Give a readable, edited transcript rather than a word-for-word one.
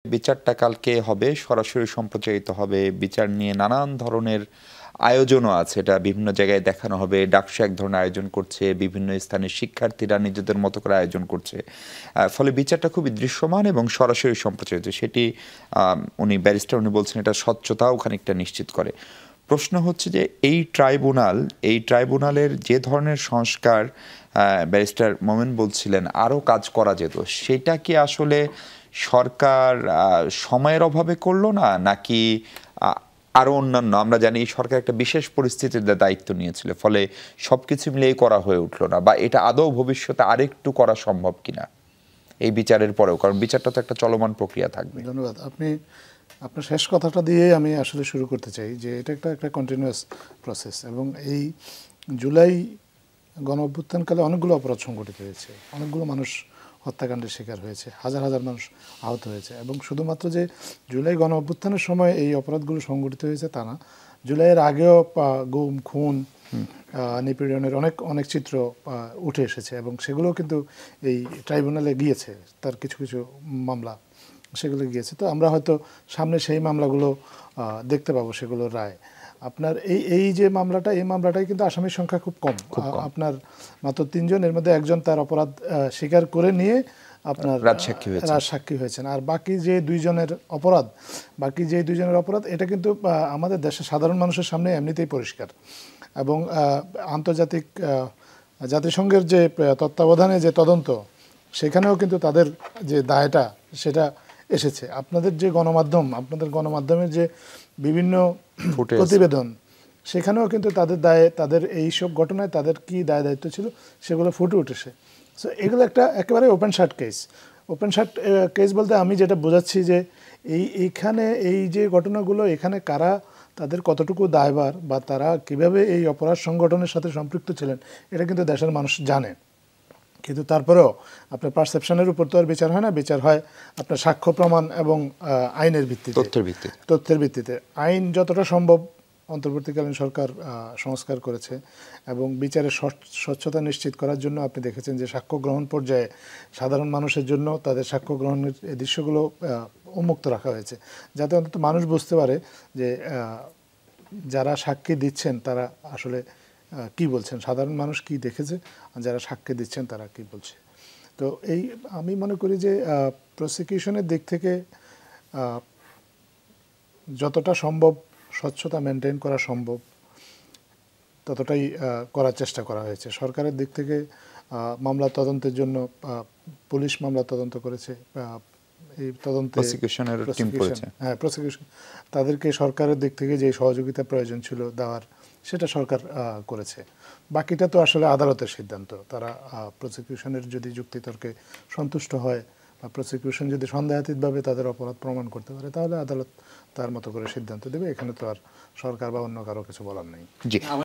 বিচারটা কালকে হবে, সরাসরি সম্প্রচারিত হবে। বিচার নিয়ে নানান ধরনের আয়োজনও আছে। এটা বিভিন্ন জায়গায় দেখানো হবে। ডাকসু এক ধরনের আয়োজন করছে, বিভিন্ন স্থানের শিক্ষার্থীরা নিজেদের মতো করে আয়োজন করছে। ফলে বিচারটা খুবই দৃশ্যমান এবং সরাসরি সম্প্রচারিত। সেটি উনি ব্যারিস্টার উনি বলছেন এটা স্বচ্ছতাও খানিকটা নিশ্চিত করে। প্রশ্ন হচ্ছে যে এই ট্রাইব্যুনালের যে ধরনের সংস্কার ব্যারিস্টার মোমেন বলছিলেন আরও কাজ করা যেত, সেটা কি আসলে সরকার সময়ের অভাবে করলো না, নাকি আরো অন্যান্য? আমরা জানি সরকার একটা বিশেষ পরিস্থিতির দায়িত্ব নিয়েছিল, ফলে সবকিছু মিলিয়ে করা হয়ে উঠলো না, বা এটা আদৌ ভবিষ্যতে আরেকটু করা সম্ভব কিনা এই বিচারের পরেও, কারণ বিচারটা তো একটা চলমান প্রক্রিয়া থাকবে। ধন্যবাদ। আপনার শেষ কথাটা দিয়ে আমি আসলে শুরু করতে চাই যে এটা একটা কন্টিনিউয়াস প্রসেস, এবং এই জুলাই গণ অভ্যুত্থানকালে অনেকগুলো অপরাধ সংঘটিত হয়েছে, অনেকগুলো মানুষ হত্যাকাণ্ডের শিকার হয়েছে, হাজার হাজার মানুষ আহত হয়েছে। এবং শুধুমাত্র যে জুলাই গণ অভ্যুত্থানের সময় এই অপরাধগুলো সংঘটিত হয়েছে তা না, জুলাইয়ের আগেও গুম, খুন, নিপীড়নের অনেক চিত্র উঠে এসেছে, এবং সেগুলো কিন্তু এই ট্রাইব্যুনালে গিয়েছে, তার কিছু কিছু মামলা সেগুলো গিয়েছে। তো আমরা হয়তো সামনে সেই মামলাগুলো দেখতে পাবো, সেগুলোর রায়। আপনার এই যে মামলাটা, এই মামলাটাই কিন্তু আসামির সংখ্যা খুব কম। আপনার মাত্র ৩ জন, এর মধ্যে একজন তার অপরাধ স্বীকার করে নিয়ে আপনার রাজসাক্ষী হয়েছেন। আর বাকি যে দুইজনের অপরাধ এটা কিন্তু আমাদের দেশের সাধারণ মানুষের সামনে এমনিতেই পরিষ্কার। এবং আন্তর্জাতিক জাতিসংঘের যে তত্ত্বাবধানে যে তদন্ত, সেখানেও কিন্তু তাদের যে দায়টা সেটা এসেছে। আপনাদের গণমাধ্যমের যে বিভিন্ন প্রতিবেদন, সেখানেও কিন্তু তাদের এইসব ঘটনায় তাদের কি দায় দায়িত্ব ছিল সেগুলো ফুটে উঠেছে। সো এগুলো একেবারে ওপেন শার্ট কেস বলতে আমি যেটা বোঝাচ্ছি যে এইখানে এই যে ঘটনাগুলো, এখানে কারা তাদের কতটুকু দায়ভার বা তারা কিভাবে এই অপরাধ সংগঠনের সাথে সম্পৃক্ত ছিলেন, এটা কিন্তু দেশের মানুষ জানে। কিন্তু তারপরেও আপনার পারসেপশনের উপর তো আর বিচার হয় না, বিচার হয় আপনার সাক্ষ্য প্রমাণ এবং আইনের ভিত্তিতে, তথ্যের ভিত্তিতে। আইন যতটা সম্ভব অন্তর্বর্তীকালীন সরকার সংস্কার করেছে, এবং বিচারের স্বচ্ছতা নিশ্চিত করার জন্য আপনি দেখেছেন যে সাক্ষ্য গ্রহণ পর্যায়ে সাধারণ মানুষের জন্য তাদের সাক্ষ্য গ্রহণের এই দৃশ্যগুলো উন্মুক্ত রাখা হয়েছে, যাতে অন্তত মানুষ বুঝতে পারে যে যারা সাক্ষী দিচ্ছেন তারা আসলে কি বলছেন, সাধারণ মানুষ কি দেখেছে, যারা সাক্ষী দিচ্ছেন তারা কি বলছে। তো আমি মনে করি যে প্রসিকিউশনের দিক থেকে যতটা সম্ভব স্বচ্ছতা মেনটেন করা সম্ভব ততটাই করার চেষ্টা করা হয়েছে। সরকারের দিক থেকে মামলা তদন্তের জন্য পুলিশ মামলা তদন্ত করেছে, এই তদন্তে প্রসিকিউশন তাদেরকে সরকারের দিক থেকে যে সহযোগিতা প্রয়োজন ছিল দেওয়ার, সেটা সরকার করেছে। বাকিটা তো আসলে আদালতের সিদ্ধান্ত। তারা প্রসিকিউশনের যদি যুক্তিতর্কে সন্তুষ্ট হয় বা প্রসিকিউশন যদি সন্দেহাতীতভাবে তাদের অপরাধ প্রমাণ করতে পারে, তাহলে আদালত তার মতো করে সিদ্ধান্ত দেবে। এখানে তো আর সরকার বা অন্য কারো কিছু বলার নেই।